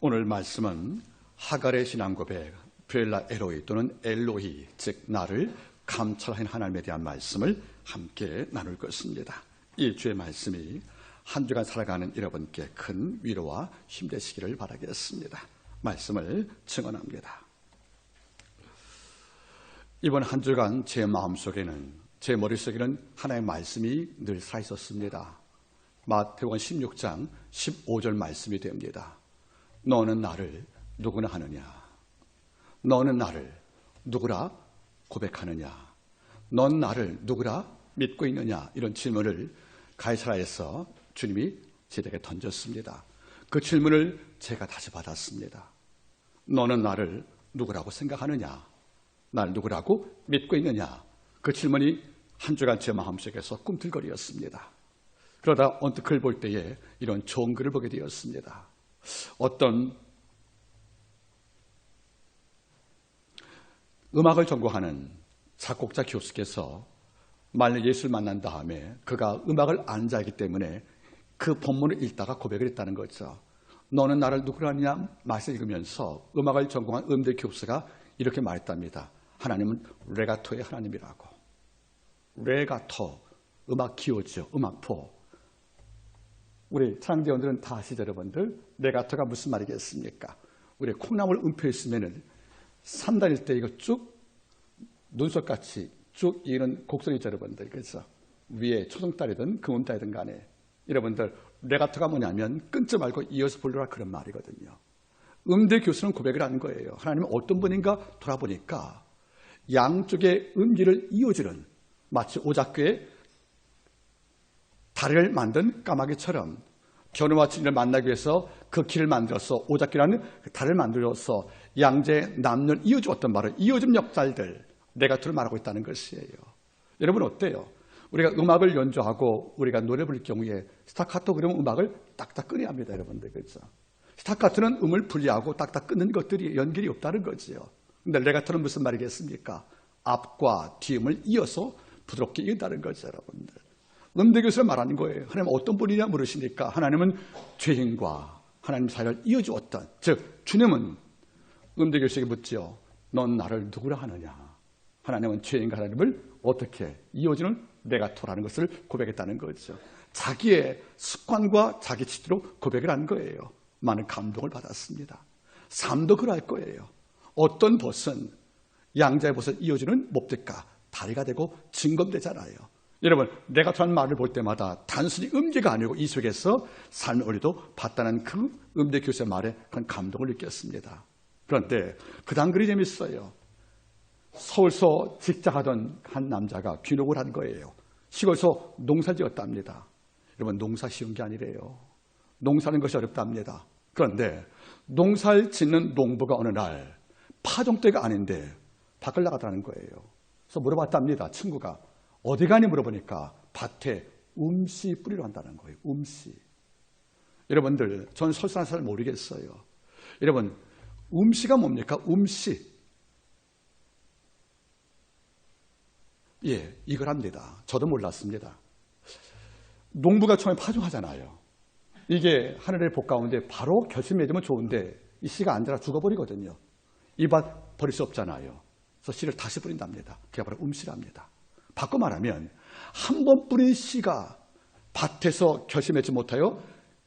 오늘 말씀은 하갈의 신앙고백 브엘라 에로이 또는 엘로히, 즉 나를 감찰하는 하나님에 대한 말씀을 함께 나눌 것입니다. 이 주의 말씀이 한 주간 살아가는 여러분께 큰 위로와 힘 되시기를 바라겠습니다. 말씀을 증언합니다. 이번 한 주간 제 마음속에는, 제 머릿속에는 하나님의 말씀이 늘 살아있었습니다. 마태복음 16장 15절 말씀이 됩니다. 너는 나를 누구나 하느냐? 너는 나를 누구라 고백하느냐? 넌 나를 누구라 믿고 있느냐? 이런 질문을 가이사라에서 주님이 제게 던졌습니다. 그 질문을 제가 다시 받았습니다. 너는 나를 누구라고 생각하느냐? 나를 누구라고 믿고 있느냐? 그 질문이 한 주간 제 마음속에서 꿈틀거리였습니다. 그러다 언뜻 글 볼 때에 이런 좋은 글을 보게 되었습니다. 어떤 음악을 전공하는 작곡자 교수께서 만일 예수를 만난 다음에 그가 음악을 아는 자이기 때문에 그 본문을 읽다가 고백을 했다는 거죠. 너는 나를 누구라 하느냐 말씀 읽으면서 음악을 전공한 음대 교수가 이렇게 말했답니다. 하나님은 레가토의 하나님이라고. 레가토, 음악 기호죠. 음악포. 우리 찬양대원들은 다 아시죠, 여러분들? 레가토가 무슨 말이겠습니까? 우리 콩나물 음표했으면은 3단일 때 이거 쭉 눈썹같이 쭉 이는 곡선이죠, 여러분들. 그래서 위에 초성딸이든 금음딸이든 간에 여러분들 레가토가 뭐냐면 끊지 말고 이어서 부르라 그런 말이거든요. 음대 교수는 고백을 하는 거예요. 하나님은 어떤 분인가 돌아보니까 양쪽의 음기를 이어주는 마치 오작교에 다리를 만든 까마귀처럼 견우와 친구를 만나기 위해서 그 길을 만들어서 오작교라는 다리를 만들어서 양재 남녀를 이어주었던 말을 이어준 역사들 레가토를 말하고 있다는 것이에요. 여러분 어때요? 우리가 음악을 연주하고 우리가 노래 부를 경우에 스타카토 그러면 음악을 딱딱 끊어야 합니다, 여러분들. 그렇죠? 스타카토는 음을 분리하고 딱딱 끊는 것들이 연결이 없다는 거지요. 근데 레가토는 무슨 말이겠습니까? 앞과 뒤음을 이어서 부드럽게 이은다는 거죠, 여러분들. 음대교수를 말하는 거예요. 하나님 어떤 분이냐 물으시니까 하나님은 죄인과 하나님 사이를 이어주었던, 즉 주님은 음대교수에게 묻지요. 넌 나를 누구라 하느냐? 하나님은 죄인과 하나님을 어떻게 이어주는 레가토라는 것을 고백했다는 거죠. 자기의 습관과 자기 취지로 고백을 한 거예요. 많은 감동을 받았습니다. 삶도 그럴 거예요. 어떤 벗은 양자의 벗을 이어주는 몹대가 다리가 되고 증검되잖아요. 여러분, 레가토라는 말을 볼 때마다 단순히 음계가 아니고 이 속에서 삶의 원리도 봤다는 그 음대 교수의 말에 그런 감동을 느꼈습니다. 그런데 그 다음 글이 재밌어요. 서울서 직장하던 한 남자가 귀농을 한 거예요. 시골에서 농사 지었답니다. 여러분, 농사 쉬운 게 아니래요. 농사하는 것이 어렵답니다. 그런데 농사를 짓는 농부가 어느 날 파종 때가 아닌데 밖을 나가다는 거예요. 그래서 물어봤답니다. 친구가. 어디 가니 물어보니까 밭에 음씨 뿌리러 간다는 거예요. 음씨. 여러분들, 전 설사한 사람 모르겠어요. 여러분, 음씨가 뭡니까? 음씨. 예, 이걸 합니다. 저도 몰랐습니다. 농부가 처음에 파종하잖아요. 이게 하늘의 복 가운데 바로 결실 맺으면 좋은데 이 씨가 안 자라 죽어버리거든요. 이 밭 버릴 수 없잖아요. 그래서 씨를 다시 뿌린답니다. 그게 바로 음씨랍니다. 바꿔 말하면 한 번 뿌린 씨가 밭에서 결실 맺지 못하여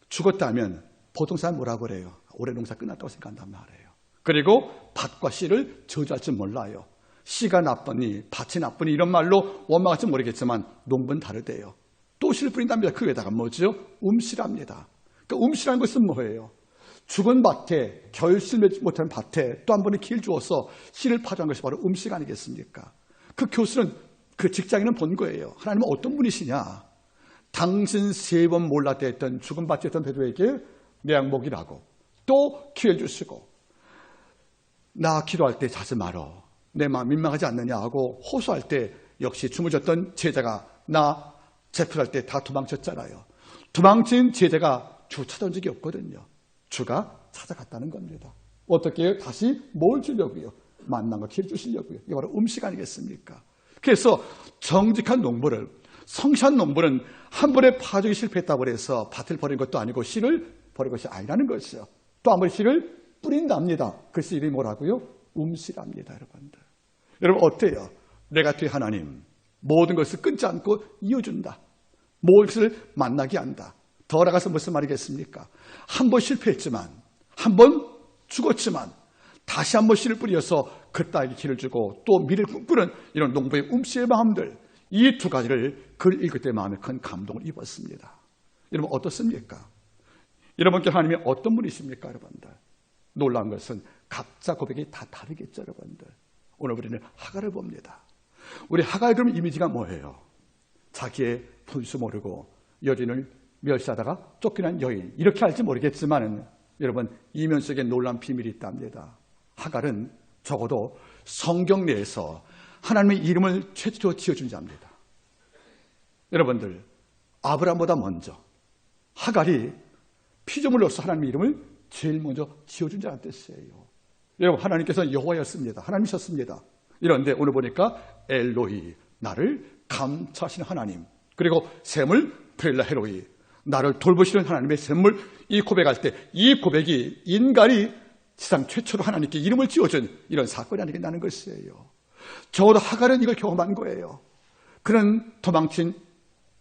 죽었다면 보통 사람 뭐라고 그래요? 올해 농사 끝났다고 생각한단 말이에요. 그리고 밭과 씨를 저주할 줄 몰라요. 씨가 나쁘니 밭이 나쁘니 이런 말로 원망할지 모르겠지만 농부는 다르대요. 또 씨를 뿌린답니다. 그 위에다가 뭐죠? 음씨랍니다. 그러니까 음씨라는 것은 뭐예요? 죽은 밭에 결실 맺지 못하는 밭에 또 한 번의 기회를 주어서 씨를 파종한 것이 바로 음씨가 아니겠습니까? 그 교수는 그 직장인은 본 거예요. 하나님은 어떤 분이시냐? 당신 3번 몰랐다 했던 죽은 밭이었던 베드로에게 매양목이라고 또 기회를 주시고 나 기도할 때 자지 말어. 내 마음 민망하지 않느냐 하고 호소할 때 역시 춤을 췄던 제자가 나 제풀할 때 다 도망쳤잖아요. 도망친 제자가 주 찾아온 적이 없거든요. 주가 찾아갔다는 겁니다. 어떻게 해요? 다시 뭘 주려고요? 만난 거 기회 주시려고요. 이게 바로 음식 아니겠습니까? 그래서 정직한 농부를, 성실한 농부는 한 번에 파종이 실패했다고 해서 밭을 버린 것도 아니고 씨를 버린 것이 아니라는 것이죠. 또 아무리 씨를 뿌린답니다. 그 씨 이름이 뭐라고요? 씨랍니다, 여러분들. 여러분 어때요? 내 곁에 하나님 모든 것을 끊지 않고 이어준다. 모든 것을 만나게 한다. 더 나아가서 무슨 말이겠습니까? 한 번 실패했지만, 한 번 죽었지만 다시 한 번 씨를 뿌려서 그 딸에게 길을 주고 또 미래를 꿈꾸는 이런 농부의 씨의 마음들, 이 두 가지를 글 읽을 때 마음에 큰 감동을 입었습니다. 여러분 어떻습니까? 여러분께 하나님이 어떤 분이십니까, 여러분들? 놀라운 것은 각자 고백이 다 다르겠죠, 여러분들. 오늘 우리는 하갈을 봅니다. 우리 하갈 그럼 이미지가 뭐예요? 자기의 분수 모르고 여인을 멸시하다가 쫓겨난 여인, 이렇게 할지 모르겠지만 여러분 이면 속에 놀라운 비밀이 있답니다. 하갈은 적어도 성경 내에서 하나님의 이름을 최초로 지어준 자입니다. 여러분들 아브라함보다 먼저 하갈이 피조물로서 하나님의 이름을 제일 먼저 지어준 자라는 뜻이에요. 여러분 하나님께서 여호와였습니다. 하나님이셨습니다. 이런데 오늘 보니까 엘로히, 나를 감찰하시는 하나님, 그리고 샘물 브렐라 헤로이, 나를 돌보시는 하나님의 샘물, 이 고백할 때 이 고백이 인간이 세상 최초로 하나님께 이름을 지어준 이런 사건이 아니겠다는 것이에요. 적어도 하갈은 이걸 경험한 거예요. 그는 도망친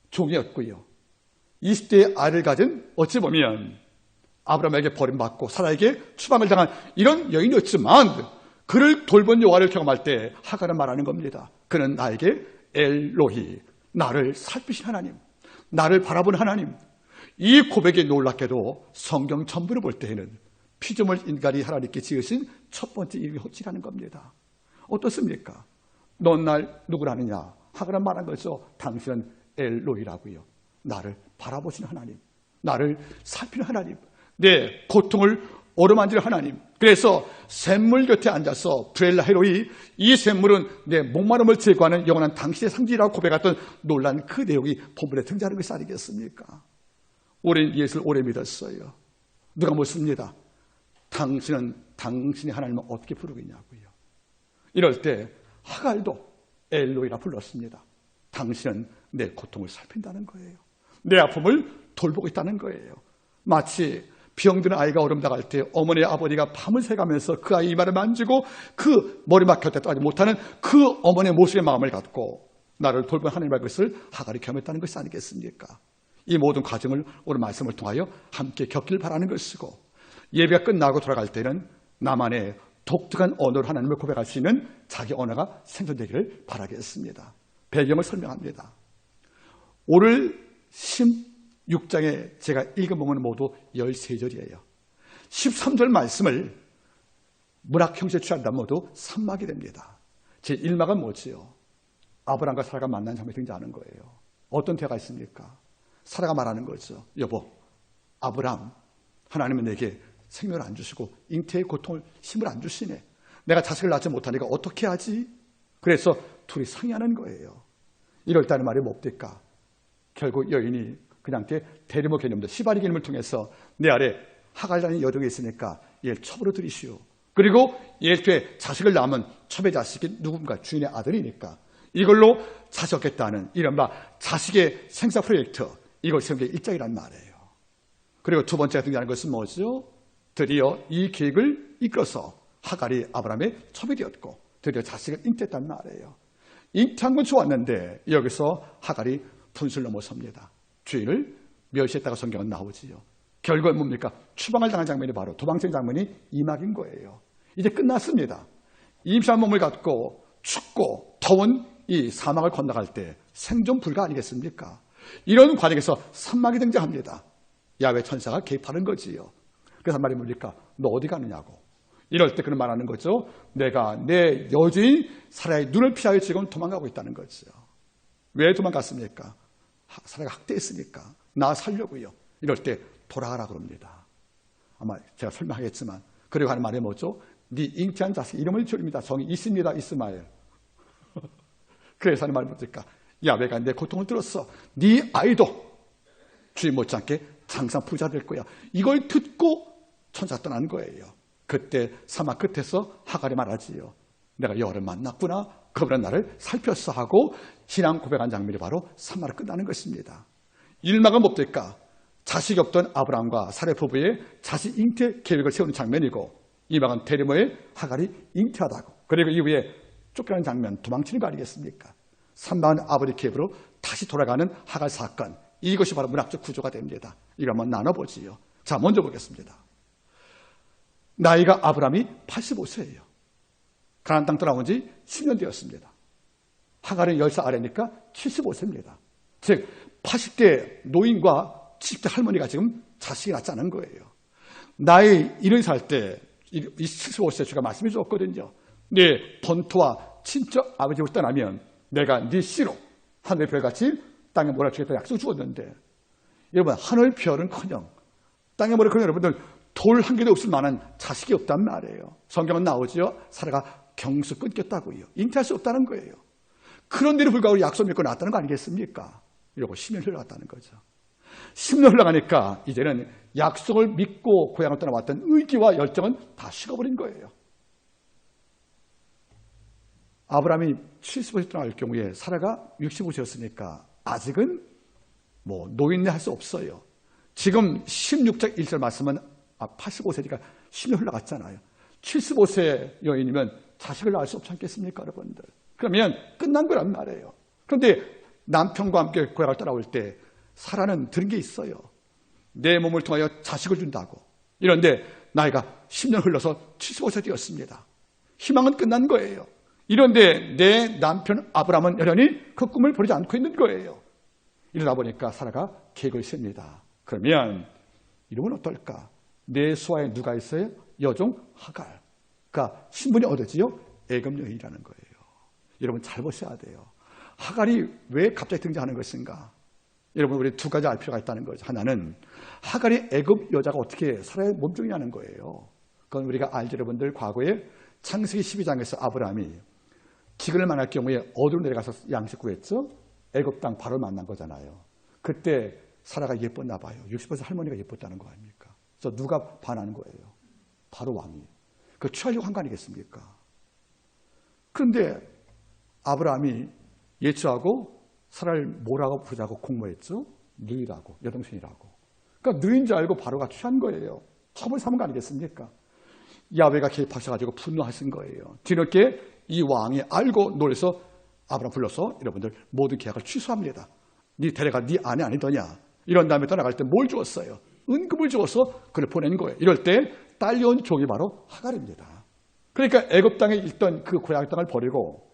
종이었고요. 20대의 아이를 가진 어찌 보면 아브라함에게 버림받고 사라에게 추방을 당한 이런 여인이었지만 그를 돌본 여호와를 경험할 때 하갈은 말하는 겁니다. 그는 나에게 엘로히, 나를 살피신 하나님, 나를 바라보는 하나님. 이 고백이 놀랍게도 성경 전부를 볼 때에는 피조물 인간이 하나님께 지으신 첫 번째 이름이 호치라는 겁니다. 어떻습니까? 넌 날 누구라 하느냐? 하갈은 말한 거죠. 당신은 엘로히라고요. 나를 바라보시는 하나님, 나를 살피는 하나님, 내 고통을 어루만지는 하나님. 그래서 샘물 곁에 앉아서 브렐라 헤로이, 이 샘물은 내 목마름을 제거하는 영원한 당신의 상징이라고 고백했던 놀란 그 내용이 본문에 등장하는 것이 아니겠습니까? 우리는 예수를 오래 믿었어요. 누가 묻습니다. 당신은 당신의 하나님을 어떻게 부르겠냐고요. 이럴 때 하갈도 엘로이라 불렀습니다. 당신은 내 고통을 살핀다는 거예요. 내 아픔을 돌보고 있다는 거예요. 마치 병든 아이가 얼음 나갈 때 어머니의 아버지가 밤을 새가면서 그 아이 이마를 만지고 그 머리맡 곁에 떠나지 못하는 그 어머니의 모습의 마음을 갖고 나를 돌본 하나님의 것을 하갈이 경험했다는 것이 아니겠습니까? 이 모든 과정을 오늘 말씀을 통하여 함께 겪길 바라는 것이고, 예배가 끝나고 돌아갈 때는 나만의 독특한 언어로 하나님을 고백할 수 있는 자기 언어가 생성되기를 바라겠습니다. 배경을 설명합니다. 오늘 16장에 제가 읽은 부분은 모두 13절이에요. 13절 말씀을 문학 형식에 취한다면 모두 3막이 됩니다. 제 1막은 뭐지요? 아브람과 사라가 만난 장면이 등장하는 거예요. 어떤 대화가 있습니까? 사라가 말하는 거죠. 여보, 아브람, 하나님은 내게 생명을 안 주시고 잉태의 고통을, 힘을 안 주시네. 내가 자식을 낳지 못하니까 어떻게 하지? 그래서 둘이 상의하는 거예요. 이럴 때는 말이 뭡니까? 결국 여인이 그냥 대리모 개념도 시바리 개념을 통해서 내 아래 하갈이라는 여종이 있으니까 얘를 첩으로 들이시오. 그리고 얘한테 자식을 낳으면 첩의 자식이 누군가 주인의 아들이니까 이걸로 자식 얻겠다는 이른바 자식의 생사 프로젝트, 이걸 세운 게 일장이란 말이에요. 그리고 두 번째가 등장하는 것은 뭐죠? 드디어 이 계획을 이끌어서 하갈이 아브라함의 첩이 되었고 드디어 자식을 잉태했단 말이에요. 잉태한 건 좋았는데 여기서 하갈이 분수를 넘어섭니다. 주인을 멸시했다가 성경은 나오지요. 결국은 뭡니까? 추방을 당한 장면이 바로 도망친 장면이 2막인 거예요. 이제 끝났습니다. 임신한 몸을 갖고 춥고 더운 이 사막을 건너갈 때 생존 불가 아니겠습니까? 이런 과정에서 3막이 등장합니다. 야훼 천사가 개입하는 거지요. 그래서 말이 뭡니까? 너 어디 가느냐고. 이럴 때 그는 말하는 거죠. 내가 내 여주인 사라의 눈을 피하여 지금 도망가고 있다는 거죠. 왜 도망갔습니까? 사라가 학대했으니까. 나 살려고요. 이럴 때 돌아가라 그럽니다. 아마 제가 설명하겠지만, 그리고 하는 말이 뭐죠? 네 잉태한 자식 이름을 지읍니다. 성이 있습니다. 이스마엘. 그래서 하는 말이 뭡니까? 야훼가 내 고통을 들었어. 네 아이도 주인 못지않게 장상 부자 될 거야. 이걸 듣고 천사 떠난 거예요. 그때 사막 끝에서 하갈이 말하지요. 내가 여호와를 만났구나. 그분은 나를 살폈어 하고 신앙 고백한 장면이 바로 3막을 끝나는 것입니다. 1막은 뭡니까? 자식이 없던 아브라함과 사레 부부의 자식 잉태 계획을 세우는 장면이고, 이방은 대리모의 하갈이 잉태하다고, 그리고 이후에 쫓겨나는 장면, 도망치는 거 아니겠습니까? 산마은 아버지 계획으로 다시 돌아가는 하갈 사건, 이것이 바로 문학적 구조가 됩니다. 이걸 한번 나눠보지요. 자, 먼저 보겠습니다. 나이가 아브라함이 85세예요. 가나안 땅 떠나온 지 10년 되었습니다. 하갈은 10살 아래니까 75세입니다. 즉 80대 노인과 70대 할머니가 지금 자식이 낳지 않은 거예요. 나이 70살 때 이 75세 제가 말씀해 주었거든요. 네 본토와 친척 아버지로 떠나면 내가 네 씨로 하늘의 별같이 땅에 몰아주겠다 약속 주었는데, 여러분 하늘 별은커녕 땅에 몰아주는 여러분들 돌 한 개도 없을 만한 자식이 없단 말이에요. 성경은 나오죠. 사라가 경수 끊겼다고요. 잉태할 수 없다는 거예요. 그런데도 불구하고 약속 믿고 낳았다는 거 아니겠습니까? 이러고 10년 흘러갔다는 거죠. 10년 흘러가니까 이제는 약속을 믿고 고향을 떠나왔던 의지와 열정은 다 식어버린 거예요. 아브라함이 75세 떠날 경우에 사라가 65세였으니까 아직은 노인네 할 수 없어요. 지금 16장 1절 말씀은 85세니까 10년 흘러갔잖아요. 75세 여인이면 자식을 낳을 수 없지 않겠습니까, 여러분들? 그러면 끝난 거란 말이에요. 그런데 남편과 함께 고향을 떠나올 때 사라는 들은 게 있어요. 내 몸을 통하여 자식을 준다고. 이런데 나이가 10년 흘러서 75세 되었습니다. 희망은 끝난 거예요. 이런데 내 남편 아브라함은 여전히 그 꿈을 버리지 않고 있는 거예요. 이러다 보니까 사라가 계획을 셉니다. 그러면 이러면 어떨까? 내 수하에 누가 있어요? 여종 하갈. 그러니까 신분이 어디지요? 애굽 여인이라는 거예요. 여러분 잘 보셔야 돼요. 하갈이 왜 갑자기 등장하는 것인가? 여러분 우리 두 가지 알 필요가 있다는 거죠. 하나는 하갈이 애굽 여자가 어떻게 사라의 몸종이냐는 거예요. 그건 우리가 알죠. 여러분들 과거에 창세기 12장에서 아브라함이 기근을 만날 경우에 어디로 내려가서 양식 구했죠? 애굽 땅 바로 만난 거잖아요. 그때 사라가 예뻤나 봐요. 60% 할머니가 예뻤다는 거 아닙니까? 그래서 누가 반하는 거예요? 바로 왕이. 그 취하려고 한 거 아니겠습니까? 그런데 아브라함이 예추하고 사라를 뭐라고 부르자고 공모했죠? 누이라고, 여동생이라고. 그러니까 누이인 줄 알고 바로가 취한 거예요. 첩을 삼은 거 아니겠습니까? 야훼가 개입하셔가지고 분노하신 거예요. 뒤늦게 이 왕이 알고 놀라서 아브라함 불러서 여러분들 모든 계약을 취소합니다. 네 데려가 네 아내 아니더냐? 이런 다음에 떠나갈 때 뭘 주었어요? 은금을 주어서 그를 보낸 거예요. 이럴 때 딸려온 종이 바로 하갈입니다. 그러니까 애굽 땅에 있던 그 고향 땅을 버리고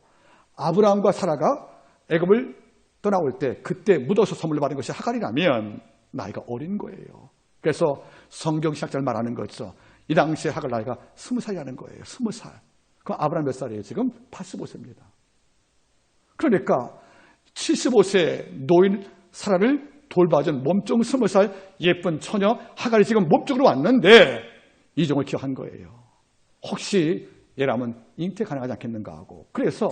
아브라함과 사라가 애굽을 떠나올 때 그때 묻어서 선물로 받은 것이 하갈이라면 나이가 어린 거예요. 그래서 성경 시작자를 말하는 거죠. 이 당시에 하갈 나이가 20살이라는 거예요. 20살. 그럼 아브라함 몇 살이에요? 지금 85세입니다. 그러니까 75세 노인 사라를 돌봐준 몸종 20살 예쁜 처녀 하갈이 지금 몸종으로 왔는데 이 종을 기억한 거예요. 혹시 얘라면 잉태 가능하지 않겠는가 하고. 그래서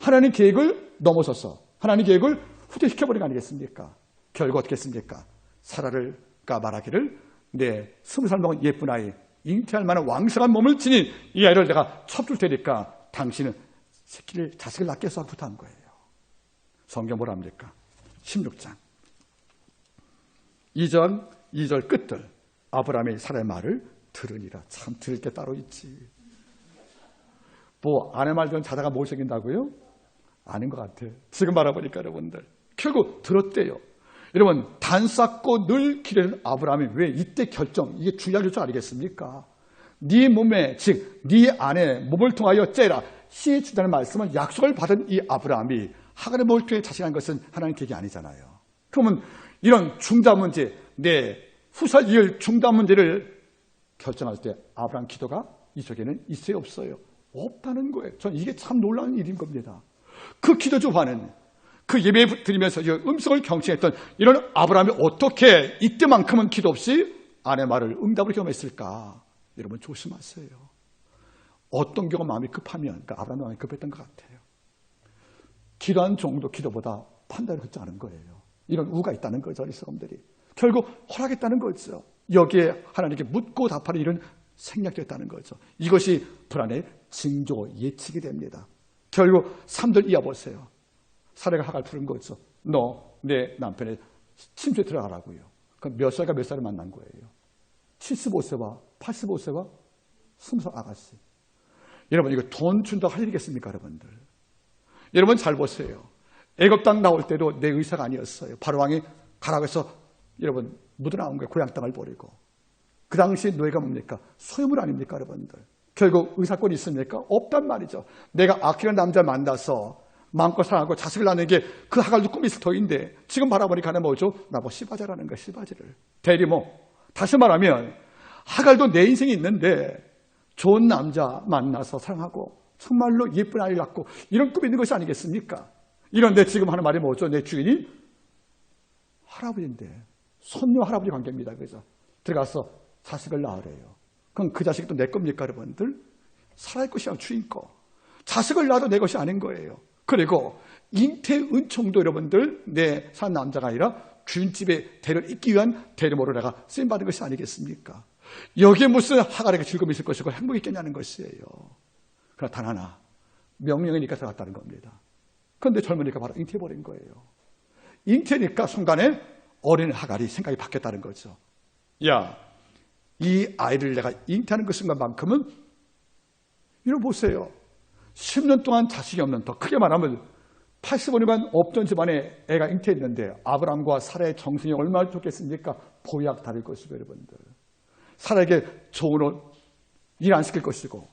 하나님 계획을 넘어서서 하나님 계획을 후퇴시켜버린 거 아니겠습니까? 결국 어떻게 했습니까? 사라가 말하기를 내 20살 먹은 예쁜 아이, 잉태할 만한 왕성한 몸을 지닌 이 아이를 내가 첩줄 테니까 당신은 자식을 낳게 해서 부탁한 거예요. 성경 뭐라 합니까? 16장 2절 끝들 아브라함이 사라의 말을 들으니라. 참 들을 게 따로 있지. 아내 말 들은 자다가 뭘 새긴다고요? 아닌 것 같아요. 지금 말해보니까 여러분들 결국 들었대요. 여러분 단 쌓고 늘 기르는 아브라함이 왜 이때 결정, 이게 중요한 결정 아니겠습니까? 네 몸에 즉 네 아내 몸을 통하여 째라 씨 준다는 말씀은 약속을 받은 이 아브라함이 하갈의 몸을 통해 자식한 것은 하나님 계획이 아니잖아요. 그러면 이런 중단 문제, 내 후살 이을 중단 문제를 결정할 때 아브라함 기도가 이 속에는 있어요, 없어요? 없다는 거예요. 저는 이게 참 놀라운 일인 겁니다. 그 기도 조화는 그 예배 드리면서 음성을 경청했던 이런 아브라함이 어떻게 이때만큼은 기도 없이 아내 말을 응답으로 경험했을까? 여러분 조심하세요. 어떤 경우 마음이 급하면 그러니까 아브라함이 마음이 급했던 것 같아요. 기도한 정도 기도보다 판단을 하지 않은 거예요. 이런 우가 있다는 거죠. 이 사람들이. 결국 허락했다는 거죠. 여기에 하나님께 묻고 답하는 이런 생략됐다는 거죠. 이것이 불안의 징조, 예측이 됩니다. 결국 3절 이하 보세요. 사례가 하갈 부른 거죠. 너 내 남편의 침소에 들어가라고요. 그럼 몇 살과 몇 살을 만난 거예요? 75세와 85세와 20살 아가씨. 여러분, 이거 돈 준다고 할 일이겠습니까, 여러분들? 여러분 잘 보세요. 애굽 땅 나올 때도 내 의사가 아니었어요. 바로왕이 가라고 해서 여러분 묻어나온 거예요. 고향 땅을 버리고. 그 당시 노예가 뭡니까? 소유물 아닙니까, 여러분들? 결국 의사권이 있습니까? 없단 말이죠. 내가 아키라는 남자를 만나서 마음껏 사랑하고 자식을 낳는 게 그 하갈도 꿈이 있을 터인데 지금 바라보니까 뭐죠? 나보고 시바자라는 거야, 시바지를. 대리모. 다시 말하면 하갈도 내 인생이 있는데 좋은 남자 만나서 사랑하고 정말로 예쁜 아이를 낳고 이런 꿈이 있는 것이 아니겠습니까? 이런데 지금 하는 말이 뭐죠? 내 주인이 할아버지인데 손녀 할아버지 관계입니다. 그죠? 들어가서 자식을 낳으래요. 그럼 그 자식이 또 내 겁니까, 여러분들? 살아있을 것이 아니라 주인 거. 자식을 낳아도 내 것이 아닌 거예요. 그리고 잉태 은총도 여러분들 내 산 남자가 아니라 주인집에 데려있기 위한 대리모로 내가 쓰임받은 것이 아니겠습니까? 여기에 무슨 하갈에게 즐거움이 있을 것이고 행복이 있겠냐는 것이에요. 그러나 단 하나, 명령이니까 들어갔다는 겁니다. 그런데 젊으니까 바로 잉태해버린 거예요. 잉태니까 순간에 어린 하갈이 생각이 바뀌었다는 거죠. 야, 이 아이를 내가 잉태하는 그 순간만큼은 이러 보세요. 10년 동안 자식이 없는, 더 크게 말하면 85년간 없던 집안에 애가 잉태했는데 아브람과 사라의 정성이 얼마나 좋겠습니까? 보약 다를 것이고 여러분들. 사라에게 좋은 옷, 일 안 시킬 것이고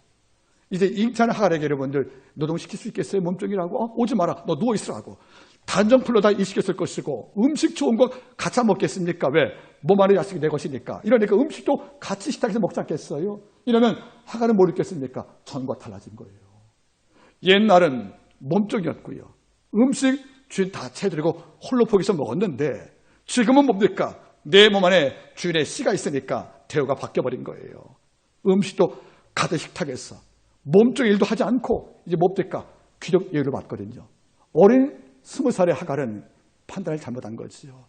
이제 잉태하는 하갈에게 여러분들 노동시킬 수 있겠어요? 몸종이라고? 오지 마라. 너 누워있으라고. 단정풀로 다 일시켰을 것이고 음식 좋은 거 같이 안 먹겠습니까? 왜? 몸 안에 자식이 내 것이니까. 이러니까 음식도 같이 식탁에서 먹지 않겠어요? 이러면 하갈은 뭘 느꼈습니까? 전과 달라진 거예요. 옛날은 몸종이었고요. 음식 주인 다 채드리고 홀로 포기해서 먹었는데 지금은 뭡니까? 내 몸 안에 주인의 씨가 있으니까 대우가 바뀌어버린 거예요. 음식도 가득 식탁에서 몸종 일도 하지 않고 이제 뭡니까? 귀족 예우를 받거든요. 어린 20살의 하갈은 판단을 잘못한 거지요.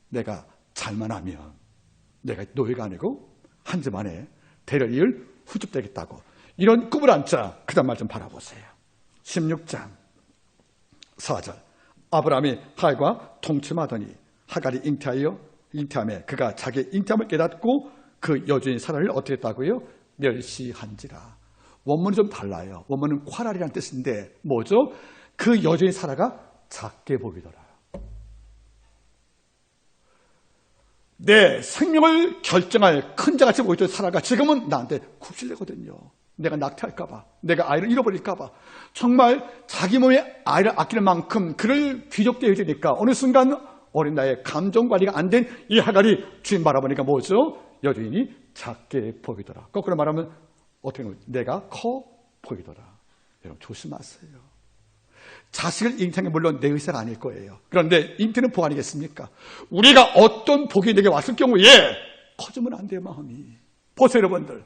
내가 잘만 하면 내가 노예가 아니고 한 집안에 대를 후집되겠다고 이런 꿈을 안자 그 다음 말 좀 바라보세요. 16장 4절 아브라함이 하갈과 동침하더니 하갈이 잉태함에 그가 자기 잉태함을 깨닫고 그 여주인 사라를 어떻게 했다고요? 멸시한지라. 원문이 좀 달라요. 원문은 콰랄이라는 뜻인데 뭐죠? 그 여주인 사라가 작게 보이더라. 내 생명을 결정할 큰 자같이 보이던 사라가 지금은 나한테 굽실대거든요. 내가 낙태할까 봐, 내가 아이를 잃어버릴까 봐. 정말 자기 몸에 아이를 아끼는 만큼 그를 귀족되어 되니까 어느 순간 어린 나이에 감정관리가 안 된 이 하갈이 주인 바라보니까 뭐죠? 여주인이 작게 보이더라. 거꾸로 말하면 어떻게 보면 내가 커 보이더라. 여러분 조심하세요. 자식을 잉태하는 게 물론 내 의사가 아닐 거예요. 그런데 잉태는 복 아니겠습니까? 우리가 어떤 복이 내게 왔을 경우에 커지면 안 돼요, 마음이. 보세요, 여러분들.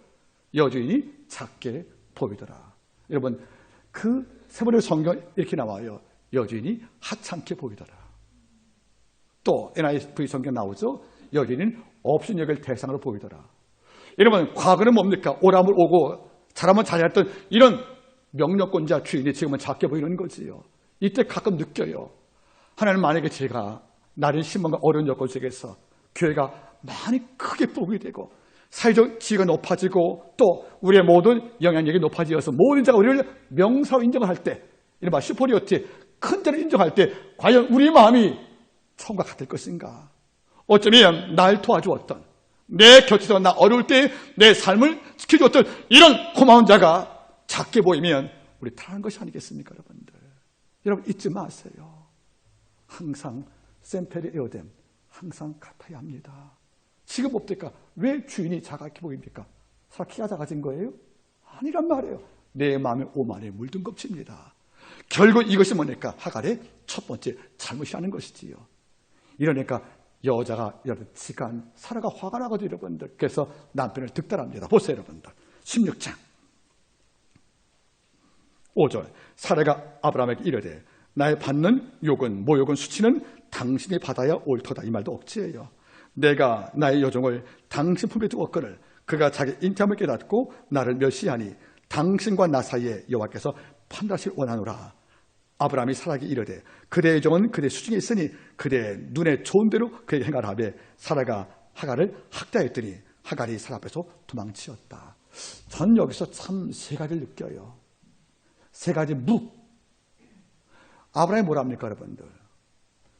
여주인이 작게 보이더라. 여러분, 그 세번의 성경 이렇게 나와요. 여주인이 하찮게 보이더라. 또 NIV 성경 나오죠. 여주인은 없인 여길 대상으로 보이더라. 여러분, 과거는 뭡니까? 오라물 오고 잘하면 잘했던 이런 명령권자 주인이 지금은 작게 보이는 거지요. 이때 가끔 느껴요. 하나님, 만약에 제가 나를 신문과 어려운 여건 속에서 교회가 많이 크게 보게 되고 사회적 지위가 높아지고 또 우리의 모든 영향력이 높아지어서 모든 자가 우리를 명사로 인정을 할 때, 이른바 슈퍼리어티, 큰 자를 인정할 때 과연 우리의 마음이 처음과 같을 것인가? 어쩌면 날 도와주었던, 내 곁에서 나 어려울 때 내 삶을 지켜주었던 이런 고마운 자가 작게 보이면 우리 타락한 것이 아니겠습니까, 여러분들? 여러분 잊지 마세요. 항상 샘페리 에어뎀, 항상 같아야 합니다. 지금 뭡니까? 왜 주인이 작게 보입니까? 사람 키가 작아진 거예요? 아니란 말이에요. 내 마음에 오만에 물든 겁집니다. 결국 이것이 뭡니까? 하갈의 첫 번째 잘못이라는 것이지요. 이러니까 여자가 시간 사라가 화가 나거든요, 여러분들. 그래서 남편을 득달합니다. 보세요, 여러분들. 16장 5절 사라가 아브라함에게 이르되 나의 받는 욕은 모욕은 수치는 당신이 받아야 옳도다. 이 말도 억지예요. 내가 나의 여종을 당신 품에 두었거늘 그가 자기 잉태함을 깨닫고 나를 멸시하니 당신과 나 사이에 여호와께서 판단하실 원하노라. 아브라함이 사라에게 이르되 그대의 종은 그대 수중에 있으니 그대의 눈에 좋은 대로 그에게 행하라매 사라가 하갈을 학대하였더니 하갈이 사라 앞에서 도망치었다. 전 여기서 참 세 가지를 느껴요. 세 가지 아브라함이 뭐라 합니까 여러분들?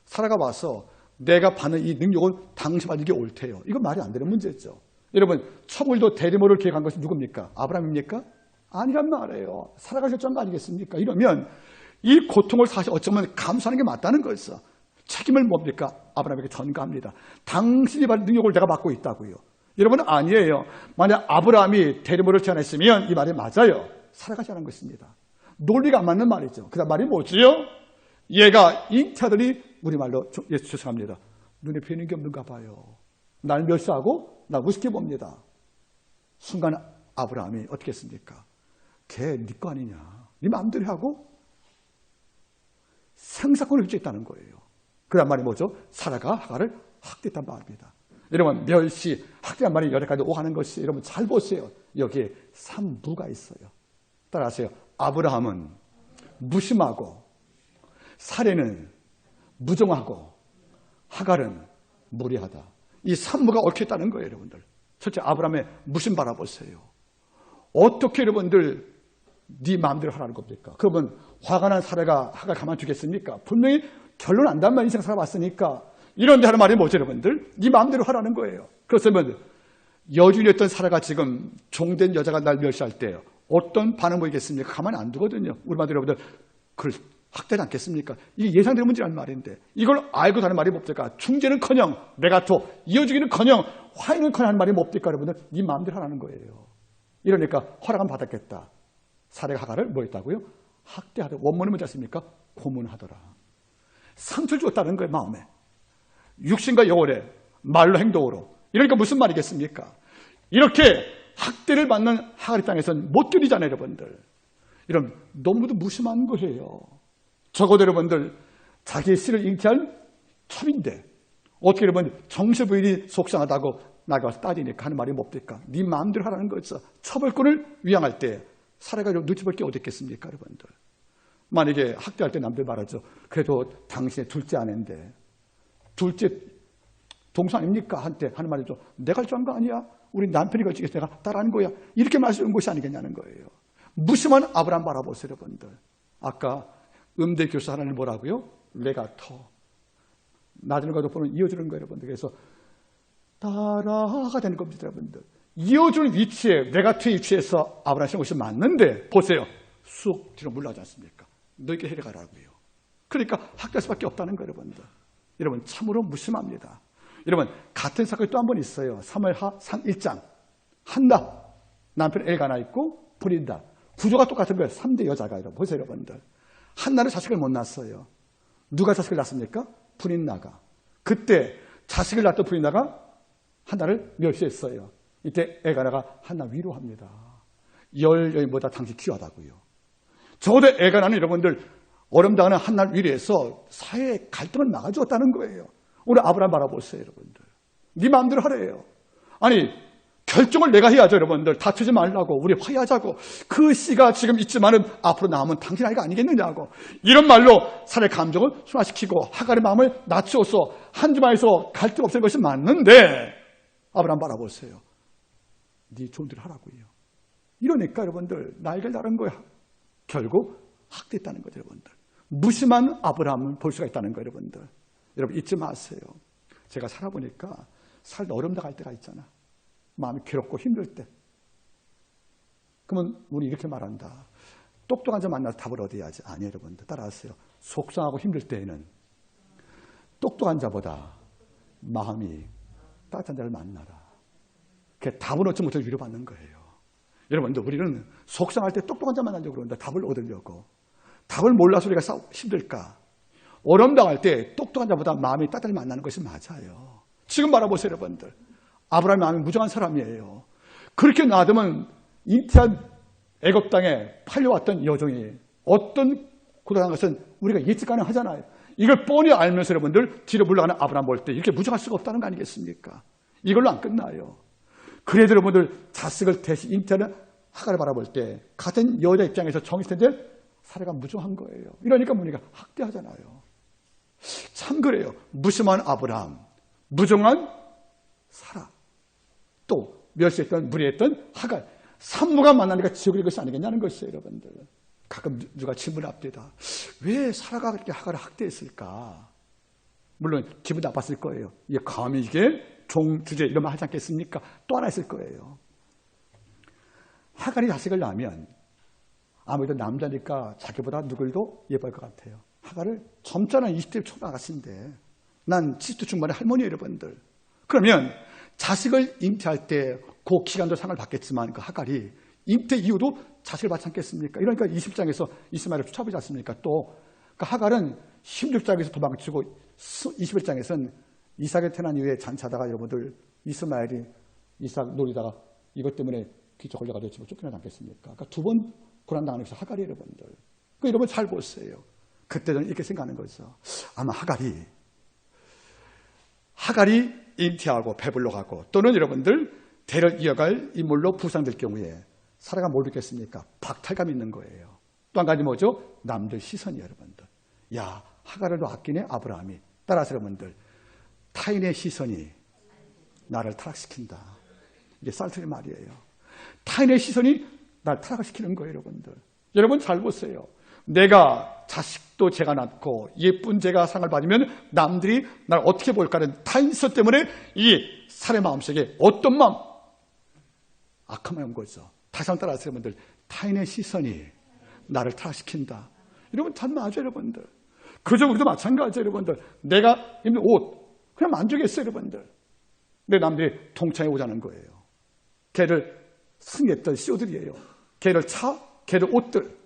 사라가 와서 내가 받는 이 능력은 당신 받는 게 옳대요. 이건 말이 안 되는 문제죠. 여러분 처물도 대리모를 계획한 것이 누굽니까? 아브라함입니까? 아니란 말이에요. 사라가 결정한 거 아니겠습니까? 이러면 이 고통을 사실 어쩌면 감수하는 게 맞다는 거였어. 책임을 뭡니까? 아브라함에게 전가합니다. 당신이 받은 능력을 내가 맡고 있다고요. 여러분 아니에요. 만약 아브라함이 대리모를 제안했으면 이 말이 맞아요. 사라가 제안한 것입니다. 논리가 안 맞는 말이죠. 그 다음 말이 뭐지요? 얘가 잉태하더니 우리말로 죄송합니다. 눈에 뵈는 게 없는가 봐요. 날 멸시하고 날 우습게 봅니다. 순간 아브라함이 어떻게 했습니까? 걔 네 거 아니냐. 네 마음대로 하고 생사권을 휘저었다는 거예요. 그 다음 말이 뭐죠? 사라가 하갈을 학대했단 말입니다. 여러분 멸시, 학대란 말이 여러 가지 오가는 것이 여러분 잘 보세요. 여기에 3무가 있어요. 따라하세요. 아브라함은 무심하고 사례는 무정하고 하갈은 무례하다. 이 3무가 얽혀있다는 거예요. 여러분들. 첫째 아브라함의 무심 바라보세요. 어떻게 여러분들 네 마음대로 하라는 겁니까? 그러면 화가 난 사례가 하갈 가만 두겠습니까? 분명히 결론 안단만 인생 살아봤으니까 이런데 하는 말이 뭐죠 여러분들? 네 마음대로 하라는 거예요. 그렇다면 여주인이었던 사례가 지금 종된 여자가 날 멸시할 때 어떤 반응 보이겠습니까? 가만히 안 두거든요. 우리 말들 여러분들 그걸 학대하지 않겠습니까? 이게 예상되는 문제라는 말인데 이걸 알고 하는 말이 뭡니까? 중재는커녕 메가토 이어주기는커녕 화해는커녕 하는 말이 뭡니까 여러분들? 네 마음대로 하라는 거예요. 이러니까 허락은 받았겠다. 사례가 하갈을 뭐 했다고요? 학대하다. 원문은 뭐지 않습니까? 고문하더라. 상처를 주었다는 거예요. 마음에. 육신과 영혼에 말로 행동으로. 이러니까 무슨 말이겠습니까? 이렇게 학대를 받는 하갈의 땅에서는 못 견디잖아요. 여러분들. 이런 너무도 무심한 거예요. 적어도 여러분들 자기의 씨를 잉태한 첩인데 어떻게 여러분 정실부인이 속상하다고 나가서 따지니까 하는 말이 뭡니까? 네 마음대로 하라는 거죠. 처벌권을 위양할 때 사례가 눈치 볼 게 어디 있겠습니까? 여러분들. 만약에 학대할 때 남들 말하죠. 그래도 당신의 둘째 아내인데 둘째 동생 아닙니까? 한때 하는 말이죠. 내가 할줄 아는 거 아니야? 우리 남편이 걸치겠어. 내가 따라하는 거야. 이렇게 말씀하는 것이 아니겠냐는 거예요. 무심한 아브라함 바라보세요. 여러분들. 아까 음대 교사 하나님 뭐라고요? 레가토. 낮은 거 높은 이어주는 거예요. 여러분들. 그래서 따라가 되는 겁니다. 여러분들. 이어주는 위치에 레가토의 위치에서 아브라함이 신 것이 맞는데 보세요. 쑥 뒤로 물러가지 않습니까? 너에게 해려가라고요. 그러니까 학대할 수밖에 없다는 거예요. 여러분들. 여러분 참으로 무심합니다. 여러분 같은 사건이 또 한 번 있어요. 사무엘하 1장 한나 남편 엘가나 있고 브린다. 구조가 똑같은 거예요. 3대 여자가. 여러분 보세요. 여러분들. 한나는 자식을 못 낳았어요. 누가 자식을 낳습니까? 브린나가. 그때 자식을 낳던 브린나가 한나를 멸시했어요. 이때 엘가나가 한나 위로합니다. 열 여인보다 당신 귀하다고요. 적어도 엘가나는 여러분들 어름당하는 한나를 위로해서 사회의 갈등을 막아주었다는 거예요. 우리 아브라함 바라보세요. 여러분들. 네 마음대로 하래요. 아니 결정을 내가 해야죠. 여러분들. 다투지 말라고. 우리 화해하자고. 그 씨가 지금 있지만은 앞으로 남은 당신 아이가 아니겠느냐고. 이런 말로 사례 감정을 순화시키고 하갈의 마음을 낮추어서 한 주만에서 갈등 없애는 것이 맞는데 아브라함 바라보세요. 네 좋은 대로 하라고요. 이러니까 여러분들 날개를 다른 거야. 결국 학대했다는 거죠. 여러분들. 무심한 아브라함을 볼 수가 있다는 거예요. 여러분들. 여러분 잊지 마세요. 제가 살아보니까 살다 어렵다 갈 때가 있잖아. 마음이 괴롭고 힘들 때. 그러면 우리 이렇게 말한다. 똑똑한 자 만나서 답을 얻어야지. 아니에요. 여러분들. 따라하세요. 속상하고 힘들 때에는 똑똑한 자보다 마음이 따뜻한 자를 만나라. 그게 답을 얻지 못해서 위로받는 거예요. 여러분들 우리는 속상할 때 똑똑한 자 만나려고 그러는데 답을 얻으려고. 답을 몰라서 우리가 힘들까? 어려움 당할 때 똑똑한 자보다 마음이 따뜻하게 만나는 것이 맞아요. 지금 바라보세요. 여러분들. 아브라함이 마음이 무정한 사람이에요. 그렇게 놔두면 잉태한 애굽 땅에 팔려왔던 여종이 어떤 고단한 것은 우리가 예측 가능하잖아요. 이걸 뻔히 알면서 여러분들 뒤로 물러가는 아브라함 볼 때 이렇게 무정할 수가 없다는 거 아니겠습니까? 이걸로 안 끝나요. 그래도 여러분들 자식을 대신 잉태하는 하갈을 바라볼 때 같은 여자 입장에서 정했을 텐데 사례가 무정한 거예요. 이러니까 뭐니까 학대하잖아요. 참 그래요. 무심한 아브라함, 무정한 사라, 또 멸시했던 무례했던 하갈, 산모가 만나니까 지옥의 것이 아니겠냐는 것이에요, 여러분들. 가끔 누가 질문합니다. 왜 사라가 그렇게 하갈을 학대했을까? 물론 기분 나빴을 거예요. 이게 감히 이게 종 주제 이런 말 하지 않겠습니까? 또 하나 있을 거예요. 하갈이 자식을 낳으면 아무래도 남자니까 자기보다 누굴도 예뻐할 것 같아요. 하갈을 젊잖아. 20대 초나갔는데 난 70대 중반의 할머니 여러분들. 그러면 자식을 잉태할 때 그 기간도 상을 받겠지만 그 하갈이 잉태 이후도 자식을 받지 않겠습니까? 이러니까 20장에서 이스마엘을 쫓아보지 않습니까? 또 그 하갈은 16장에서 도망치고 21장에서는 이삭이 태어난 이후에 잔치하다가 여러분들 이스마엘이 이삭 노리다가 이것 때문에 귀쪽 걸려가지고 집을 쫓겨나지 않겠습니까? 그러니까 두 번 고난당하는 것이 하갈이 여러분들. 그 여러분 잘 보세요. 그때 저는 이렇게 생각하는 거죠. 아마 하갈이 잉태하고 배불러 가고 또는 여러분들 대를 이어갈 인물로 부상될 경우에 사라가 뭘 믿겠습니까? 박탈감이 있는 거예요. 또 한 가지 뭐죠? 남들 시선이에요, 여러분들. 야, 하갈을 아끼네 아브라함이. 따라서 여러분들 타인의 시선이 나를 타락시킨다. 이게 살트의 말이에요. 타인의 시선이 나를 타락시키는 거예요, 여러분들. 여러분 잘 보세요. 내가 자식도 제가 낳고 예쁜 제가 상을 받으면 남들이 나를 어떻게 볼까는 타인 시선 때문에 이 사람의 마음속에 어떤 마음? 악한 마음인 거죠. 다시 한번 따라서 여러분들 타인의 시선이 나를 타락시킨다. 여러분 잘 맞아요, 여러분들. 그저 우리도 마찬가지예요, 여러분들. 내가 입는 옷 그냥 만족했어요, 여러분들. 내 남들이 동창회 오자는 거예요. 걔를 승했던 CEO들이에요. 걔를 차, 걔를 옷들.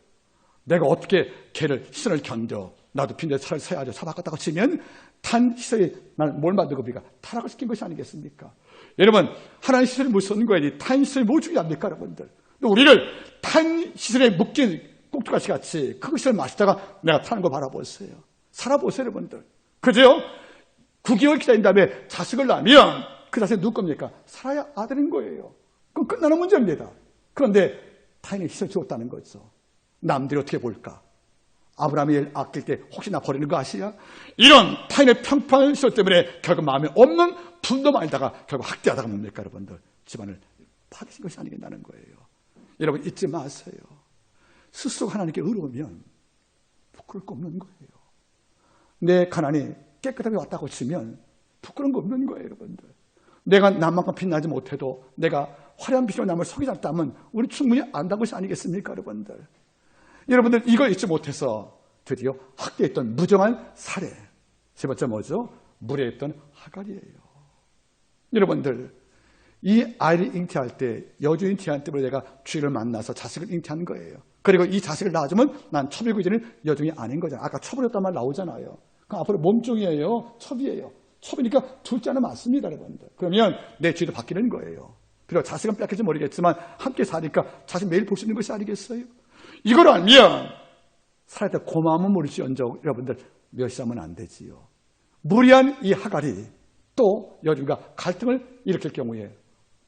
내가 어떻게 걔를 시선을 견뎌. 나도 빈대 차를 서야죠. 차 바꿨다고 치면 탄 시선이 날 뭘 만들고 비가 타락을 시킨 것이 아니겠습니까? 여러분, 하나님 시선이 못 쏘는 거야지. 타인 시선이 뭐 중요합니까, 여러분들? 우리를 타인 시선에 묶인 꼭두가시 같이 그 시선을 마시다가 내가 타는 거 바라보세요. 살아보세요, 여러분들. 그죠? 9개월 기다린 다음에 자식을 낳으면 그 자식이 누구 겁니까? 살아야 아들인 거예요. 그건 끝나는 문제입니다. 그런데 타인의 시선을 주었다는 거죠. 남들이 어떻게 볼까? 아브라함이 아낄 때 혹시나 버리는 거 아시냐? 이런 타인의 평판의 시선 때문에 결국 마음에 없는 분도 말다가 결국 학대하다가 뭡니까, 여러분들? 집안을 파괴신 것이 아니겠다는 거예요. 여러분 잊지 마세요. 스스로 하나님께 의로우면 부끄러울 거 없는 거예요. 내 가난이 깨끗하게 왔다고 치면 부끄러운 거 없는 거예요, 여러분들. 내가 남만큼 빛나지 못해도 내가 화려한 빛으로 남을 속이지 않다면 우리 충분히 안다는 것이 아니겠습니까, 여러분들? 여러분들 이걸 잊지 못해서 드디어 학대했던 무정한 사례. 세 번째 뭐죠? 무례했던 하갈이에요. 여러분들 이 아이를 잉태할 때 여주 잉태한 때문에 내가 주인을 만나서 자식을 잉태한 거예요. 그리고 이 자식을 낳아주면 난 첩이고지는 여종이 아닌 거잖아요. 아까 첩이었단 말 나오잖아요. 그럼 앞으로 몸종이에요? 첩이에요? 첩이니까 둘째는 맞습니다, 여러분들. 그러면 내 주인도 바뀌는 거예요. 그리고 자식은 뺏길지 모르겠지만 함께 사니까 자식 매일 볼 수 있는 것이 아니겠어요? 이걸 알면 살아야 때 고마움은 모르지언정 여러분들 멸시하면 안 되지요. 무리한 이 하갈이 또 여주가 갈등을 일으킬 경우에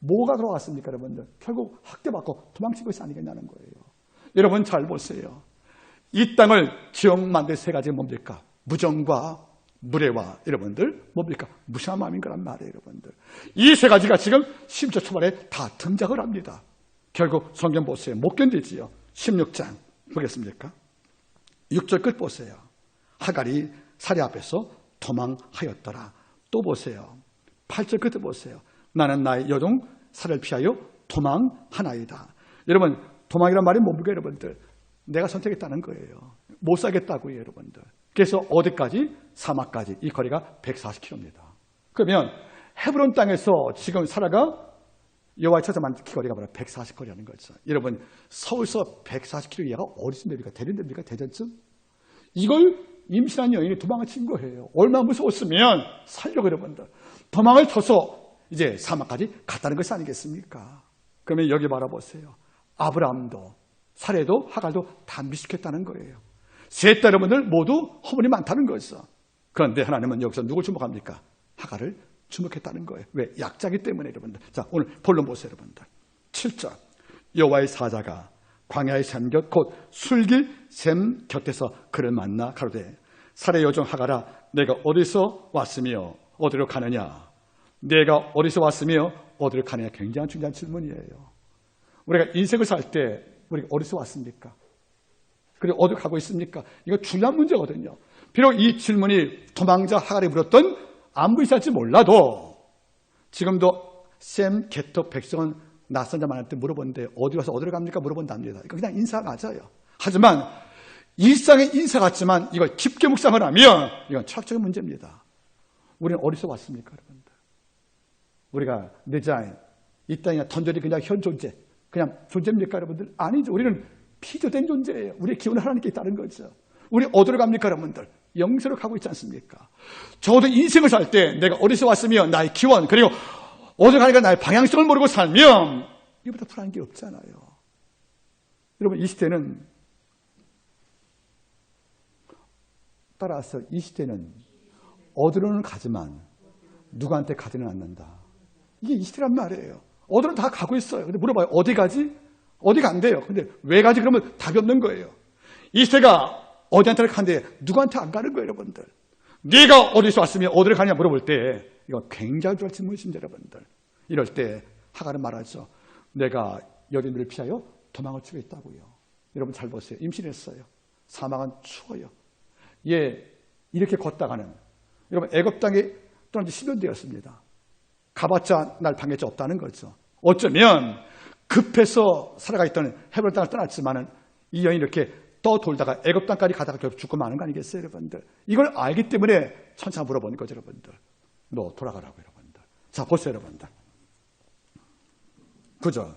뭐가 들어갔습니까, 여러분들? 결국 학대받고 도망친 것이 아니겠냐는 거예요. 여러분 잘 보세요. 이 땅을 지옥 만들 세 가지가 뭡니까? 무정과 무례와 여러분들 뭡니까? 무심한 마음인 거란 말이에요, 여러분들. 이 세 가지가 지금 10절 초반에 다 등장을 합니다. 결국 성경 보세요. 못 견디지요. 16장 보겠습니까? 6절 끝 보세요. 하갈이 사례 앞에서 도망하였더라. 또 보세요. 8절 끝에 보세요. 나는 나의 여종 사례를 피하여 도망하나이다. 여러분 도망이란 말이 뭡니까, 여러분들? 내가 선택했다는 거예요. 못 살겠다고요, 여러분들. 그래서 어디까지? 사막까지. 이 거리가 140km입니다. 그러면 헤브론 땅에서 지금 사라가 여호와의 처자만 거리가 바로 140거리라는 거죠. 여러분 서울서 140km 이하가 어디쯤 됩니까? 대전 됩니까? 대전쯤? 이걸 임신한 여인이 도망을 친 거예요. 얼마나 무서웠으면 살려고 여러분들. 도망을 쳐서 이제 사막까지 갔다는 것이 아니겠습니까? 그러면 여기 바라보세요. 아브라함도 사례도 하갈도 다 미숙했다는 거예요. 셋 다 여러분들 모두 허물이 많다는 거죠. 그런데 하나님은 여기서 누굴 주목합니까? 하갈을 주목했다는 거예요. 왜? 약자기 때문에 여러분들. 자, 오늘 본론 보세요, 여러분들. 7절. 여호와의 사자가 광야의 샘 곁 곧 술길 샘 곁에서 그를 만나 가로되 사라의 여종 하가라 내가 어디서 왔으며 어디로 가느냐. 내가 어디서 왔으며 어디로 가느냐. 굉장히 중요한 질문이에요. 우리가 인생을 살 때 우리가 어디서 왔습니까? 그리고 어디로 가고 있습니까? 이거 중요한 문제거든요. 비록 이 질문이 도망자 하갈이 물었던 안부이살지 몰라도 지금도 셈 게터 백성은 낯선 자 만날 때 물어보는데 어디 가서 어디로 갑니까? 물어본답니다. 이거 그냥 인사 맞아요. 하지만 일상의 인사 같지만 이걸 깊게 묵상을 하면 이건 철학적인 문제입니다. 우리는 어디서 왔습니까, 여러분들? 우리가 내자인 이 땅에 던전이 그냥 현 존재, 그냥 존재입니까, 여러분들? 아니죠. 우리는 피조된 존재예요. 우리의 기운은 하나님께 있다는 거죠. 우리 어디로 갑니까, 여러분들? 영세로 가고 있지 않습니까? 적어도 인생을 살 때 내가 어디서 왔으며 나의 기원 그리고 어디로 가니까 나의 방향성을 모르고 살면 이보다 불안한 게 없잖아요. 여러분 이 시대는 따라서 이 시대는 어디로는 가지만 누구한테 가지는 않는다. 이게 이 시대란 말이에요. 어디로 다 가고 있어요. 근데 물어봐요. 어디 가지? 어디 간대요. 근데 왜 가지? 그러면 답이 없는 거예요. 이 시대가 어디한테 가는데 누구한테 안 가는 거예요, 여러분들. 네가 어디서 왔으면 어디로 가냐 물어볼 때 이거 굉장히 좋은 질문이십니다, 여러분들. 이럴 때 하갈은 말하죠. 내가 여린들을 피하여 도망을 치고 있다고요. 여러분 잘 보세요. 임신했어요. 사망은 추워요. 예, 이렇게 걷다가는 여러분 애굽 땅에 떠난 지 10년 되었습니다. 가봤자 날 방해자 없다는 거죠. 어쩌면 급해서 살아가 있던 헤브론 땅을 떠났지만은 이 여인이 이렇게 떠돌다가 애굽 땅까지 가다가 결국 죽고 마는 거 아니겠어요, 여러분들? 이걸 알기 때문에 천사가 물어보는 거죠, 여러분들. 너 돌아가라고, 여러분들. 자, 보세요, 여러분들. 그죠?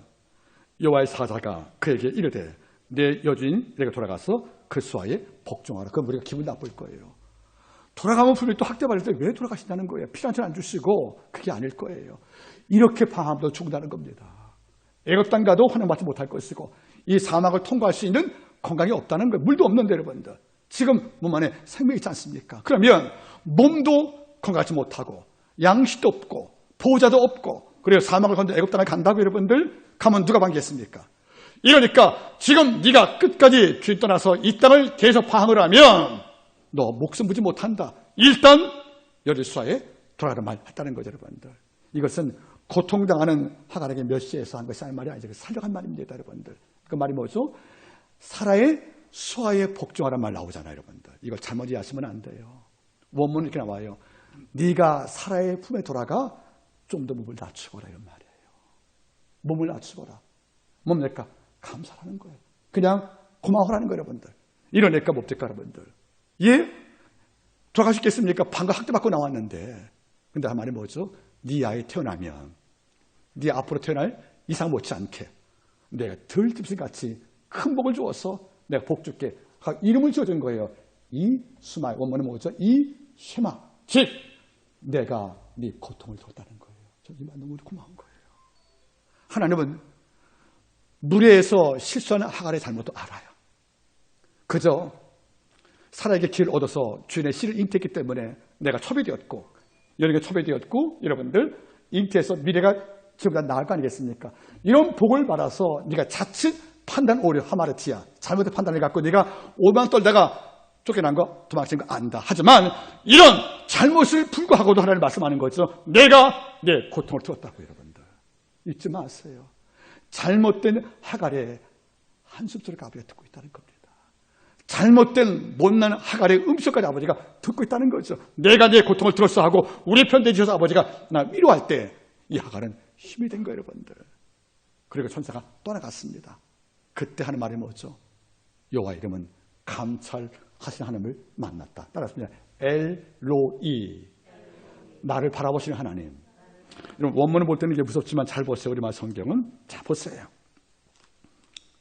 여호와의 사자가 그에게 이르되 내 여주인 내가 돌아가서 그 수하에 복종하라. 그럼 우리가 기분 나쁠 거예요. 돌아가면 분명히 또 학대받을 때 왜 돌아가신다는 거예요? 피난처 안 주시고 그게 아닐 거예요. 이렇게 방황도 죽는다는 겁니다. 애굽 땅 가도 환영받지 못할 것이고 이 사막을 통과할 수 있는 건강이 없다는 거예요. 물도 없는데 여러분들. 지금 몸 안에 생명이 있지 않습니까? 그러면 몸도 건강하지 못하고 양식도 없고 보호자도 없고 그래서 사막을 건너 애굽 땅에 간다고 여러분들 가면 누가 반기겠습니까? 이러니까 지금 네가 끝까지 주인 떠나서 이 땅을 계속 방황을 하면 너 목숨 부지 못한다. 일단 여리수아에 돌아가라 말했다는 거죠, 여러분들. 이것은 고통당하는 하갈에게 멸시해서 한 것이 아닌 말이 아니죠. 살려간 말입니다, 여러분들. 그 말이 뭐죠? 사라의 수하에 복종하란 말 나오잖아요, 여러분들. 이걸 잘못 이해하시면 안 돼요. 원문은 이렇게 나와요. 네가 사라의 품에 돌아가 좀 더 몸을 낮추거라 이런 말이에요. 몸을 낮추거라. 뭡니까? 감사하는 거예요. 그냥 고마워라는 거예요, 여러분들. 이러니까 뭡니까, 여러분들? 예? 돌아갈 수 있겠습니까? 방금 학대받고 나왔는데. 근데 한 말이 뭐죠? 네 아이 태어나면 네 앞으로 태어날 이상 못지않게 내가 들짐승같이 큰 복을 주어서 내가 복 줄게. 이름을 지어준 거예요. 이수마. 원문은 뭐죠? 이쉐마. 즉 내가 네 고통을 줬다는 거예요. 저 이 말 너무 고마운 거예요. 하나님은 무리에서 실수하는 하갈의 잘못도 알아요. 그저 사라에게 길을 얻어서 주인의 씨를 잉태했기 때문에 내가 첩이되었고 여러분이 첩이되었고 여러분들 잉태해서 미래가 지금보다 나을 거 아니겠습니까? 이런 복을 받아서 네가 자칫 판단 오류 하마르티야 잘못된 판단을 갖고 네가 오만 떨다가 쫓겨난 거 도망친 거 안다. 하지만 이런 잘못을 불구하고도 하나님 말씀하는 거죠. 내가 내 고통을 들었다고 여러분들. 잊지 마세요. 잘못된 하갈의 한숨소리가 아버지가 듣고 있다는 겁니다. 잘못된 못난 하갈의 음식까지 아버지가 듣고 있다는 거죠. 내가 내 고통을 들었어 하고 우리 편대 주셔서 아버지가 나 위로할 때 이 하갈은 힘이 된 거예요, 여러분들. 그리고 천사가 떠나갔습니다. 그때 하는 말이 뭐죠? 여호와 이름은 감찰하시는 하나님을 만났다. 따라서 엘로이, 나를 바라보시는 하나님. 여러분 원문을 볼 때는 이게 무섭지만 잘 보세요. 우리말 성경은. 자 보세요.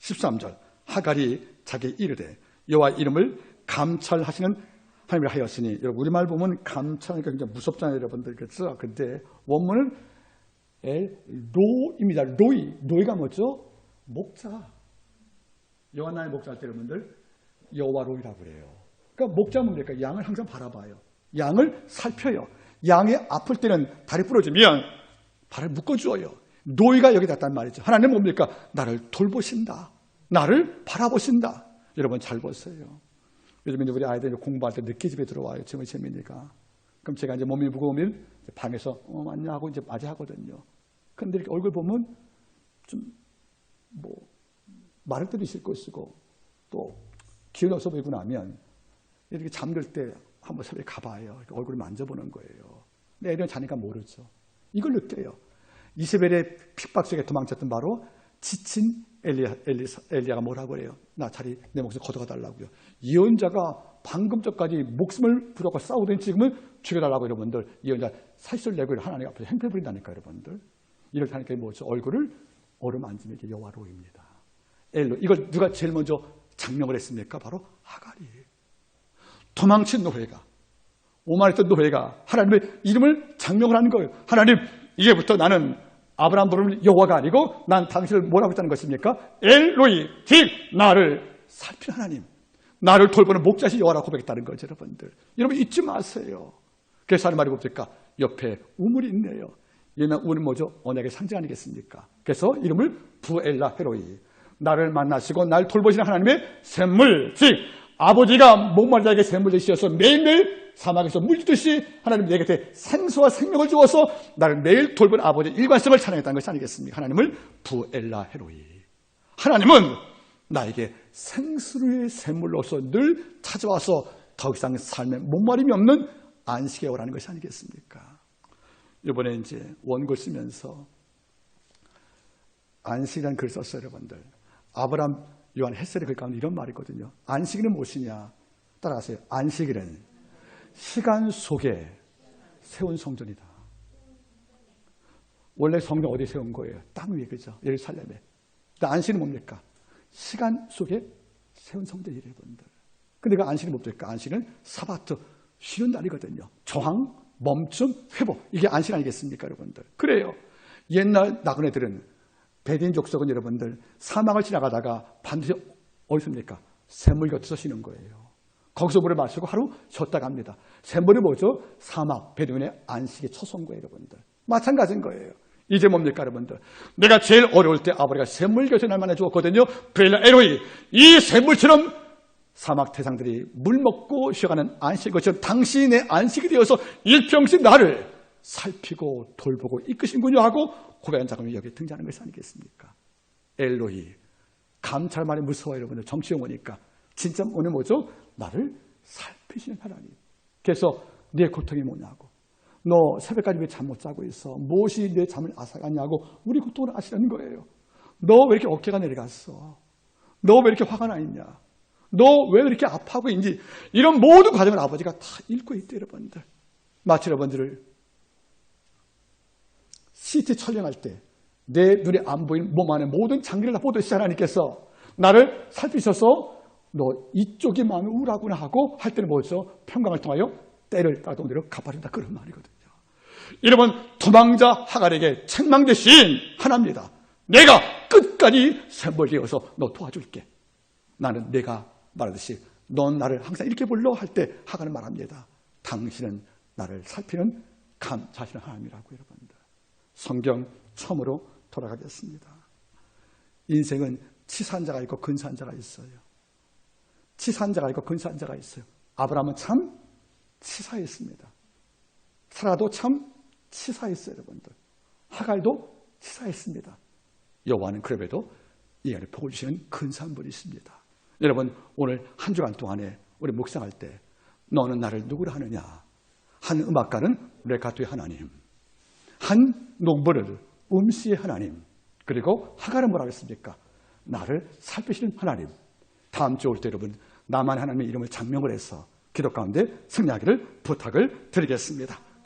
13절 하갈이 자기 이르되 여호와 이름을 감찰하시는 하나님을 하였으니. 여러분 우리말 보면 감찰하니까 굉장히 무섭잖아요, 여러분들. 그렇죠? 근데 원문은 엘로입니다. 로이가 뭐죠? 목자. 요한나의 목자 할 때 여러분들 여호와 로이라고 그래요. 그러니까 목자는 뭡니까? 양을 항상 바라봐요. 양을 살펴요. 양이 아플 때는 다리 부러지면 발을 묶어주어요. 노이가 여기 났단 말이죠. 하나님은 뭡니까? 나를 돌보신다. 나를 바라보신다. 여러분 잘 보세요. 요즘 우리 아이들이 공부할 때 늦게 집에 들어와요. 지금 재민이가. 그럼 제가 이제 몸이 무거우면 방에서 맞냐 하고 이제 맞이하거든요. 그런데 이렇게 얼굴 보면 좀 마를 때도 있을 것이고 또 기운이 없어 보이고 나면 이렇게 잠들 때 한번 새벽에 가봐요. 얼굴을 만져보는 거예요. 근데 애들은 자니까 모르죠. 이걸 느껴요. 이세벨의 핍박 속에 도망쳤던 바로 지친 엘리야가 뭐라고 그래요? 나 자리 내 목숨 걷어가달라고요. 예언자가 방금 전까지 목숨을 부려고 싸우던 지금은 죽여달라고 여러분들 예언자 사실을 내고 하나님 앞에서 행패 부린다니까 여러분들. 이럴 테니까 뭐죠? 얼굴을 어루만지면 이게 여호와로입니다. 엘로 이걸 누가 제일 먼저 장명을 했습니까? 바로 하갈이. 도망친 노예가 오만했던 노예가 하나님의 이름을 장명을 하는 거예요. 하나님 이제부터 나는 아브라함 부르는 여호와가 아니고 난 당신을 뭐라고 했다는 것입니까? 엘로이 즉 나를 살피는 하나님, 나를 돌보는 목자신 여호와라고 고백했다는 거죠. 여러분 잊지 마세요. 그래서 하는 말이 뭡니까? 옆에 우물이 있네요. 얘는 우물은 뭐죠? 언약의 상징 아니겠습니까? 그래서 이름을 부엘라 헤로이, 나를 만나시고 날 돌보시는 하나님의 샘물, 즉 아버지가 목마른 자에게 샘물 주시어서 매일매일 사막에서 물주듯이 하나님 내 곁에 생수와 생명을 주어서 나를 매일 돌본 아버지의 일관성을 찬양했다는 것이 아니겠습니까? 하나님을 부엘라 헤로이, 하나님은 나에게 생수의 샘물로서 늘 찾아와서 더 이상 삶에 목마름이 없는 안식에 오라는 것이 아니겠습니까? 이번에 이제 원고를 쓰면서 안식이라는 글을 썼어요. 여러분들 아브라함 요한 헷셀의 글 가운데 이런 말이 있거든요. 안식일은 무엇이냐? 따라가세요. 안식일은 시간 속에 세운 성전이다. 원래 성전 어디에 세운 거예요? 땅 위에, 그죠? 예루살렘에. 근데 안식일은 뭡니까? 시간 속에 세운 성전이래요, 여러분들. 근데 그 안식일은 뭡니까? 안식일은 사바트, 쉬는 날이거든요. 저항, 멈춤, 회복. 이게 안식 아니겠습니까, 여러분들? 그래요. 옛날 나그네들은 베드인 족속은 여러분들 사막을 지나가다가 반드시 어디 있습니까? 샘물 곁에서 쉬는 거예요. 거기서 물을 마시고 하루 쉬었다 갑니다. 샘물이 뭐죠? 사막, 베드인의 안식의 초성거예요, 여러분들. 마찬가지인 거예요. 이제 뭡니까, 여러분들? 내가 제일 어려울 때 아버지가 샘물 곁에 날 만나 주었거든요. 브엘라 에로이, 이 샘물처럼 사막 태상들이 물 먹고 쉬어가는 안식인 것처럼 당신의 안식이 되어서 일평생 나를 살피고 돌보고 이끄신군요 하고 고백한 작품이 여기 등장하는 것이 아니겠습니까? 엘로이, 감찰 말이 무서워요, 여러분들. 정치 용어니까. 진짜 오늘 뭐죠? 나를 살피시는 하나님. 그래서 네 고통이 뭐냐고, 너 새벽까지 왜 잠 못 자고 있어? 무엇이 내 잠을 앗아갔냐고 우리 고통을 아시는 거예요. 너 왜 이렇게 어깨가 내려갔어? 너 왜 이렇게 화가 나 있냐? 너 왜 이렇게 아파하고 있는지, 이런 모든 과정을 아버지가 다 읽고 있대요, 여러분들. 마치 여러분들을 CT 촬영할 때 내 눈에 안 보이는 몸 안에 모든 장기를 다 보듯이 하나님께서 나를 살피셔서 너 이쪽이 마음이 우울하구나 하고 할 때는 뭐죠? 평강을 통하여 때를 따르던 대로 갚아준다, 그런 말이거든요. 여러분, 도망자 하갈에게 책망되신 하나입니다. 내가 끝까지 샘물되어서 너 도와줄게. 나는 내가 말하듯이 넌 나를 항상 이렇게 불러 할 때 하갈은 말합니다. 당신은 나를 살피는 감사하시는 하나님이라고. 여러분들, 성경 처음으로 돌아가겠습니다. 인생은 치사한 자가 있고 근사한 자가 있어요. 치사한 자가 있고 근사한 자가 있어요. 아브라함은 참 치사했습니다. 사라도 참 치사했어요, 여러분들. 하갈도 치사했습니다. 여호와는 그럼에도 이 안에 복을 주시는 근사한 분이 있습니다. 여러분, 오늘 한 주간 동안에 우리 묵상할 때 너는 나를 누구로 하느냐? 한 음악가는 레카토의 하나님, 한 농부를 음시의 하나님, 그리고 하갈은 뭐라고 했습니까? 나를 살피시는 하나님. 다음 주 올 때 여러분, 나만 하나님의 이름을 장명을 해서 기도 가운데 승리하기를 부탁을 드리겠습니다.